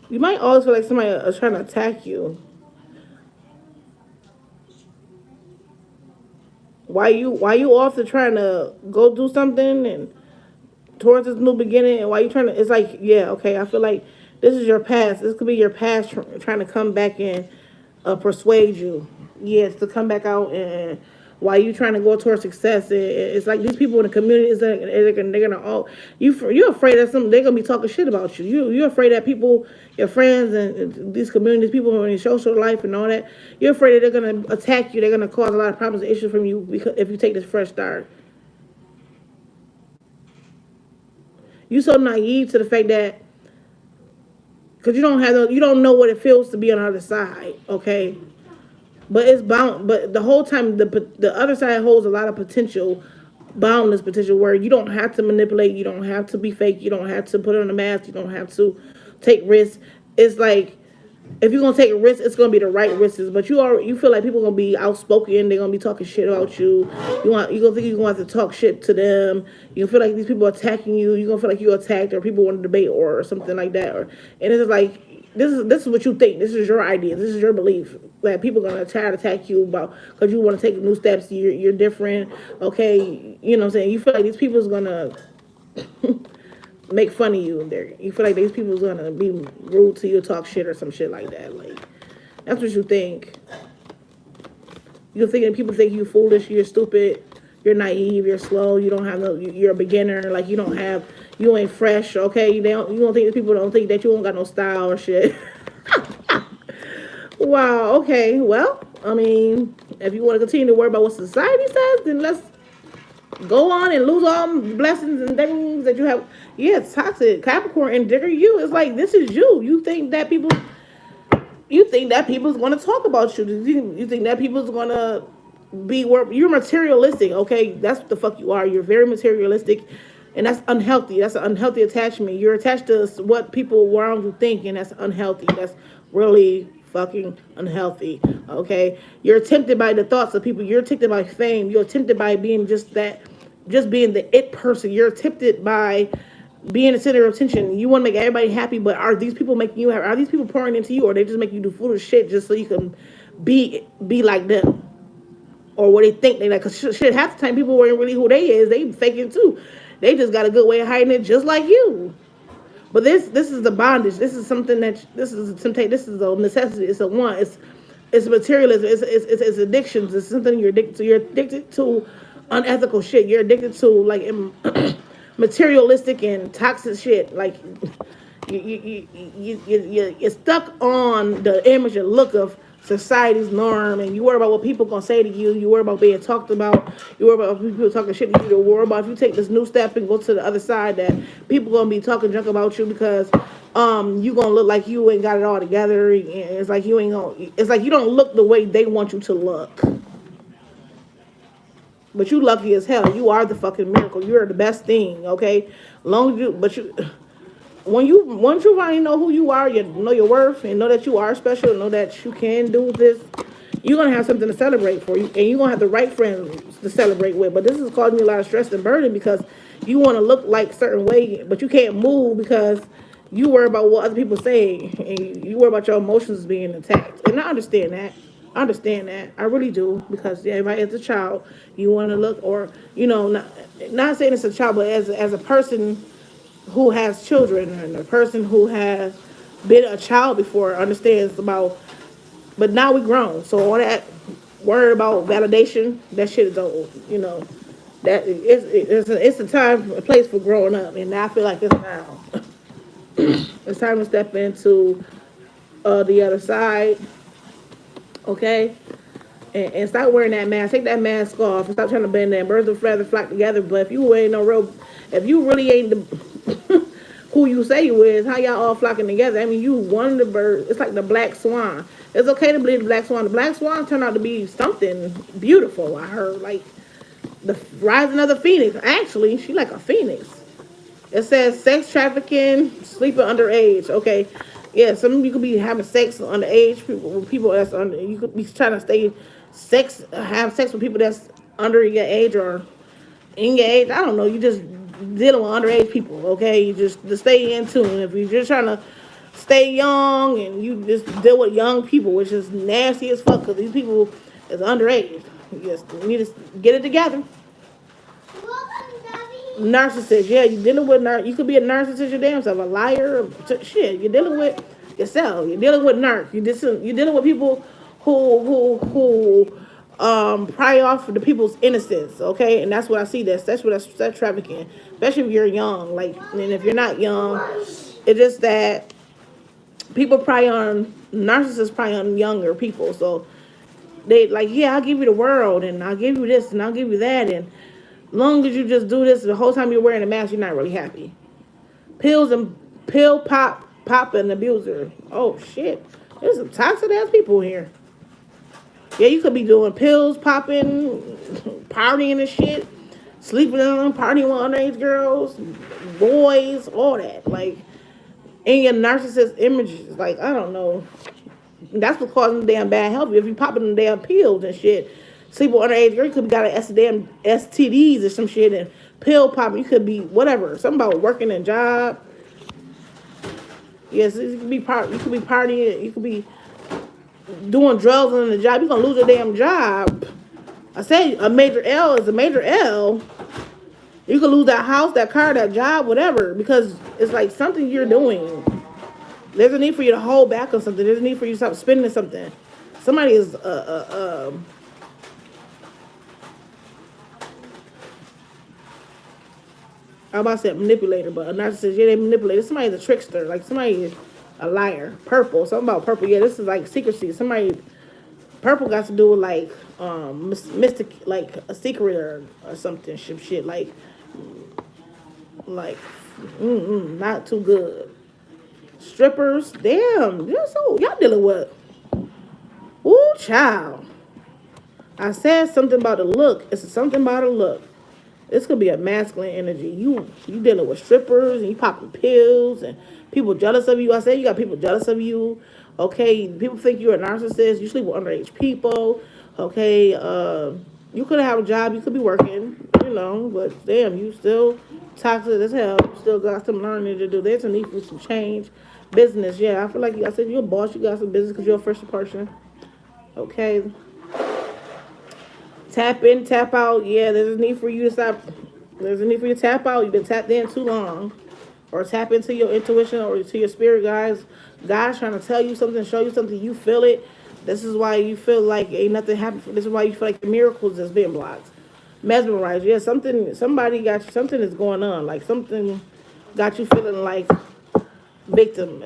Speaker 2: You might always feel like somebody is trying to attack you. Why you off to trying to go do something and towards this new beginning, and why you trying to? It's like okay. I feel like this is your past. This could be your past trying to come back and persuade you. Yes, to come back out and why you trying to go towards success. It's like these people in the community they're gonna all you're afraid that they're gonna be talking shit about you. You're afraid that people, your friends and these communities, people in your social life and all that. You're afraid that they're gonna attack you. They're gonna cause a lot of problems and issues from you because if you take this fresh start. You so naive to the fact that because you don't know what it feels to be on the other side. Okay. But it's bound. But the whole time, the other side holds a lot of potential, boundless potential, where you don't have to manipulate, you don't have to be fake, you don't have to put on a mask, you don't have to take risks. It's like if you're gonna take a risk, it's gonna be the right risks. But you feel like people are gonna be outspoken, they're gonna be talking shit about you. You gonna think you're gonna have to talk shit to them. You feel like these people are attacking you. You're gonna feel like you're attacked, or people want to debate, or something like that. And it's like this is what you think. This is your idea. This is your belief that people are gonna try to attack you about because you want to take new steps. You're different. Okay, you know what I'm saying. You feel like these people is gonna make fun of you. You feel like these people is gonna be rude to you, talk shit or some shit like that. Like that's what you think. You're thinking people think you foolish, you're stupid, you're naive, you're slow, you don't have you're a beginner. Like you don't have You ain't fresh, okay? You don't think people don't think that you don't got no style or shit. Wow, okay. Well, I mean, if you want to continue to worry about what society says, then let's go on and lose all the blessings and things that you have. Yeah, it's toxic. Capricorn and Digger, you. It's like this is you. You think that people's gonna talk about you. You think that people's gonna be where you're materialistic, okay? That's what the fuck you are. You're very materialistic, and that's unhealthy. That's an unhealthy attachment. You're attached to what people around you think, and that's unhealthy. That's really fucking unhealthy, okay? You're tempted by the thoughts of people. You're tempted by fame. You're tempted by being just that, just being the it person. You're tempted by being the center of attention. You want to make everybody happy, but are these people making you happy? Are these people pouring into you, or they just make you do foolish shit just so you can be like them? Or what they think they like. Cause shit, half the time people weren't really who they is. They faking too. They just got a good way of hiding it, just like you. But this is the bondage. This is something that this is a temptation. This is a necessity. It's a want. It's materialism. It's addictions. It's something you're addicted to. You're addicted to unethical shit. You're addicted to like materialistic and toxic shit. Like you're stuck on the image and look of society's norm, and you worry about what people gonna say to you. You worry about being talked about. You worry about people talking shit to you. You worry about if you take this new step and go to the other side, that people gonna be talking junk about you because you gonna look like you ain't got it all together. And it's like you ain't gonna. It's like you don't look the way they want you to look. But you lucky as hell. You are the fucking miracle. You are the best thing. Okay, long as you, but you. When you once you finally know who you are, you know your worth, and know that you are special, and know that you can do this, you're gonna have something to celebrate for you, and you're gonna have the right friends to celebrate with. But this is causing you a lot of stress and burden because you want to look like a certain way, but you can't move because you worry about what other people say, and you worry about your emotions being attacked. And I understand that. I understand that. I really do because yeah, right as a child, you want to look, or not saying it's a child, but as a person who has children and a person who has been a child before understands about, but now we grown, so all that worry about validation, that shit is old. That it's a time, a place for growing up, and I feel like it's now. It's time to step into the other side, okay? And stop wearing that mask. Take that mask off and stop trying to bend that. Birds of feather flock together. But if you really ain't who you say you is, how y'all all flocking together? I mean, you one of the birds. It's like the black swan. It's okay to believe the black swan. The black swan turned out to be something beautiful. I heard like the rising of the phoenix. Actually, she like a phoenix. It says sex trafficking, sleeping underage. Okay, yeah, some of you could be having sex underage people that's under. You could be trying to have sex with people that's under your age or in your age. I don't know. You just dealing with underage people. Okay, you just to stay in tune. If you're just trying to stay young and you just deal with young people, which is nasty as fuck because these people is underage. You need to get it together. Narcissist, yeah, you dealing with you could be a narcissist your damn self, a liar, shit. You're dealing with yourself. You're dealing with you're dealing with people who pry off the people's innocence, okay? And that's what I see. That's what that's trafficking, especially if you're young. Like, and if you're not young, it's just that narcissists pry on younger people. So they like, yeah, I'll give you the world, and I'll give you this, and I'll give you that, and long as you just do this, the whole time you're wearing a mask, you're not really happy. Pill pop and abuser. Oh shit, there's some toxic ass people here. Yeah, you could be doing pills, popping, partying and shit, sleeping on, partying with underage girls, boys, all that. Like, in your narcissist images, like I don't know. That's what's causing damn bad health. If you popping them damn pills and shit. Sleep with underage girl, you could be got a damn STDs or some shit, and pill popping, you could be whatever. Something about working a job. Yes, you could be partying, you could be doing drugs on the job. You're gonna lose your damn job. I say a major L is a major L. You could lose that house, that car, that job, whatever, because it's like something you're doing. There's a need for you to hold back on something. There's a need for you to stop spending something. Somebody is I was about to say manipulator, but a narcissist, yeah, they manipulate. Somebody's a trickster, like somebody is a liar. Purple, something about purple. Yeah, this is like secrecy. Somebody, purple got to do with like mystic, like a secret or something, shit like not too good. Strippers, damn, y'all dealing with. Ooh, child. I said something about the look. It's something about the look. This could be a masculine energy. You dealing with strippers and you popping pills and people jealous of you. I said you got people jealous of you. Okay, people think you're a narcissist. You sleep with underage people. Okay, you could have a job. You could be working. But damn, you still toxic as hell. You still got some learning to do. There's a need for some change. Business, yeah. I feel like I said you're a boss. You got some business because you're a first person. Okay. Tap in, tap out. Yeah, there's a need for you to stop. There's a need for you to tap out. You've been tapped in too long. Or tap into your intuition or to your spirit guys. God's trying to tell you something, show you something. You feel it. This is why you feel like ain't nothing happened. This is why you feel like the miracles is being blocked. Mesmerized. Yeah, somebody got you. Something is going on. Like something got you feeling like victim.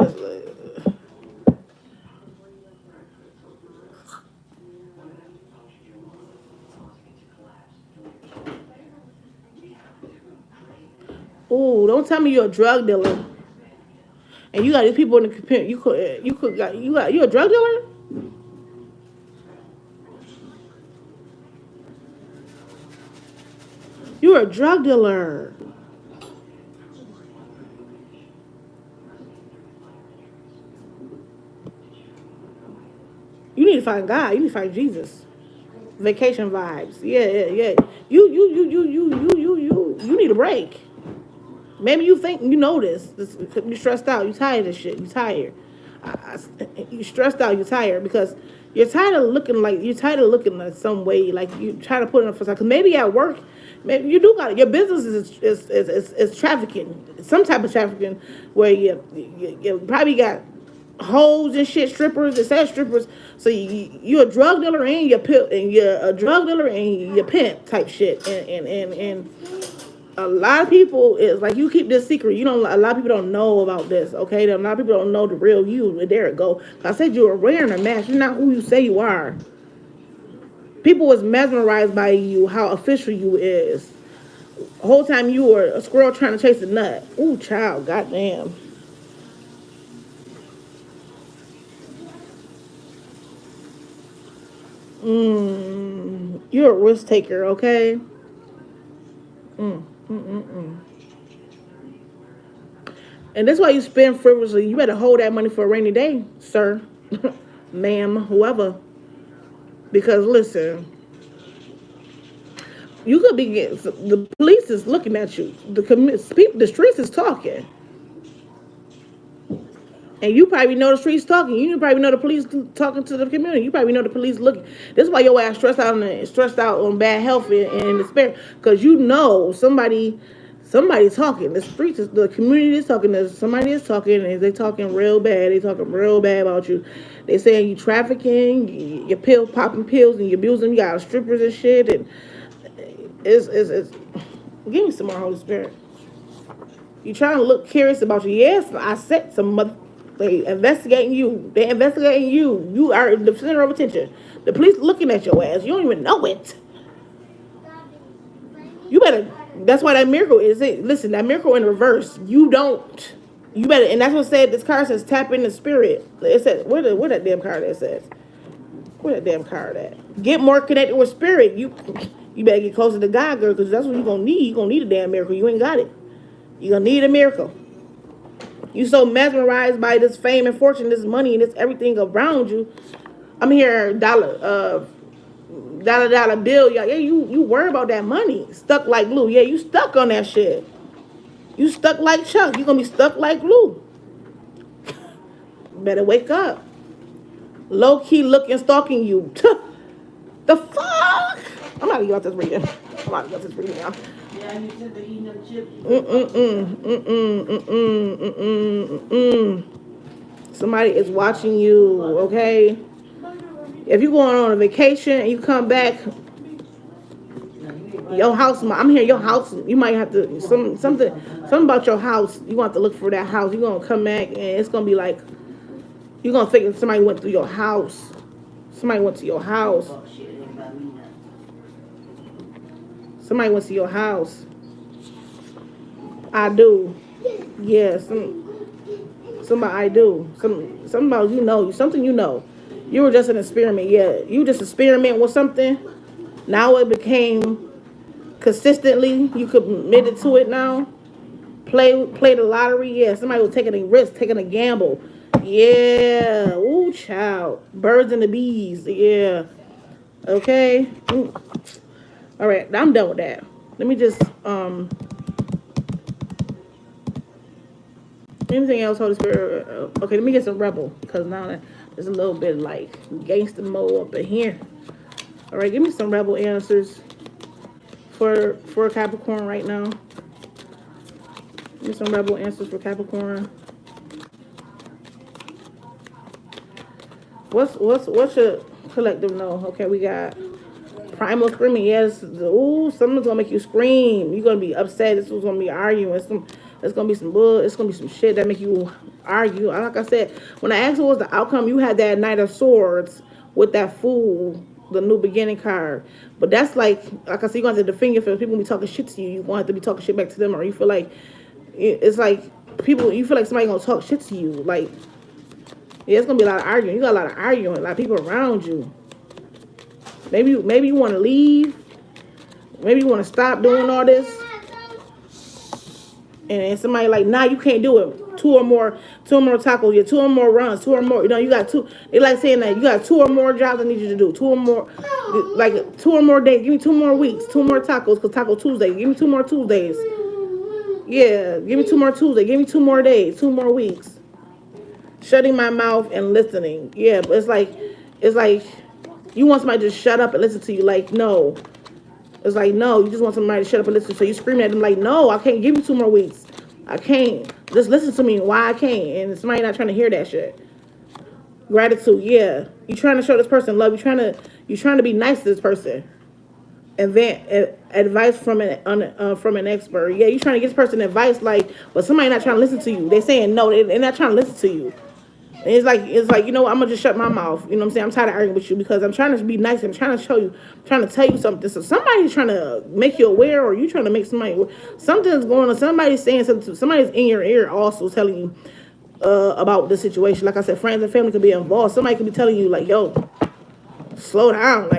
Speaker 2: Ooh, don't tell me you're a drug dealer. And you got these people in the computer. You a drug dealer? You're a drug dealer. You need to find God. You need to find Jesus. Vacation vibes. Yeah. You need a break. Maybe you think you know this. You're stressed out. You're tired of this shit. You're tired. You're stressed out. You're tired because you're tired of looking like some way like you try to put it in a facade. Because maybe at work, maybe you do got it. Your business is trafficking, some type of trafficking where you probably got hoes and shit, strippers. It says strippers. So you're a drug dealer and you're a drug dealer and you're pimp type shit and a lot of people is like you keep this secret. A lot of people don't know about this. Okay, a lot of people don't know the real you. There it go. I said you were wearing a mask. You're not who you say you are. People was mesmerized by you, how official you is. The whole time you were a squirrel trying to chase a nut. Ooh, child, goddamn. You're a risk taker, okay? And that's why you spend frivolously. You better hold that money for a rainy day, sir, ma'am, whoever. Because listen, you could be getting the police is looking at you. The streets is talking, and you probably know the streets talking. You probably know the police talking to the community. You probably know the police looking. This is why your ass stressed out on bad health and despair because you know somebody talking. The streets is the community is talking. Somebody is talking, and they talking real bad. They talking real bad about you. They saying you trafficking, you popping pills, and you abusing. You got strippers and shit, and it's give me some more Holy Spirit. You trying to look curious about you? Yes, I said some mother. They investigating you. They investigating you. You are the center of attention. The police looking at your ass. You don't even know it. You better. That's why that miracle is it. Listen, that miracle in reverse. You don't. You better. And that's what said. This card says tap in the spirit. It says where that damn card that says. Where that damn card at? Get more connected with spirit. You better get closer to God, girl, because that's what you're gonna need. You're gonna need a damn miracle. You ain't got it. You're gonna need a miracle. You so mesmerized by this fame and fortune, this money, and this everything around you. I'm here, dollar bill, y'all. Yeah, you worry about that money. Stuck like glue. Yeah, you stuck on that shit. You stuck like Chuck. You gonna be stuck like glue. Better wake up. Low key looking, stalking you. The fuck? I'm not gonna get out this reading. Y'all.
Speaker 1: Yeah, you said they're eating them chips.
Speaker 2: Somebody is watching you, okay? If you're going on a vacation and you come back, Your house, I'm hearing your house. You might have to something about your house. You want to look for that house. You're gonna come back and it's gonna be like you're gonna think somebody went through your house. Somebody went to your house. Somebody went to your house. I do. Yeah, somebody I do. Something about you know. Something you know. You were just an experiment. Yeah, you just experiment with something. Now it became consistently. You committed to it now. Play the lottery. Yeah, somebody was taking a risk, taking a gamble. Yeah. Ooh, child. Birds and the bees. Yeah. Okay. All right. I'm done with that. Let me just anything else, Holy Spirit? Okay, let me get some rebel because now there's a little bit like gangster mode up in here. All right, give me some rebel answers for Capricorn right now. Give me some rebel answers for Capricorn. What's your collective no? Okay, we got primal screaming. Yes, ooh, something's gonna make you scream. You're gonna be upset. This was gonna be arguing. It's gonna be some bull. It's gonna be some shit that make you argue. Like I said, when I asked what was the outcome, you had that Knight of Swords with that Fool, the new beginning card. But that's like I said, you're gonna have to defend yourself. People be talking shit to you. You want to be talking shit back to them, or you feel like it's like people. You feel like somebody gonna talk shit to you. Like yeah, it's gonna be a lot of arguing. You got a lot of arguing. A lot of people around you. Maybe you want to leave. Maybe you want to stop doing all this. And somebody like, nah, you can't do it. Two or more tacos, yeah, 2 or more runs, 2 or more. You know, you got 2. They like saying that you got 2 or more jobs I need you to do. 2 or more, like 2 or more days. Give me 2 more weeks, 2 more tacos, because Taco Tuesday. Give me 2 more Tuesdays. Yeah, give me 2 more Tuesdays. Give me 2 more days, 2 more weeks. Shutting my mouth and listening. Yeah, but it's like you want somebody to just shut up and listen to you. Like, no. It's like, no, you just want somebody to shut up and listen. So you screaming at them like, no, I can't give you 2 more weeks. I can't. Just listen to me why I can't. And somebody not trying to hear that shit. Gratitude, yeah. You trying to show this person love. You trying to be nice to this person. Advice from an expert. Yeah, you trying to get this person advice, like, but somebody not trying to listen to you. They saying no, they're not trying to listen to you. And it's like, you know, I'm gonna just shut my mouth. You know what I'm saying? I'm tired of arguing with you because I'm trying to be nice. I'm trying to show you, trying to tell you something. So somebody's trying to make you aware, or you trying to make somebody aware. Something's going on. Somebody's saying something. Somebody's in your ear also telling you about the situation. Like I said, friends and family could be involved. Somebody could be telling you like, yo, slow down. Like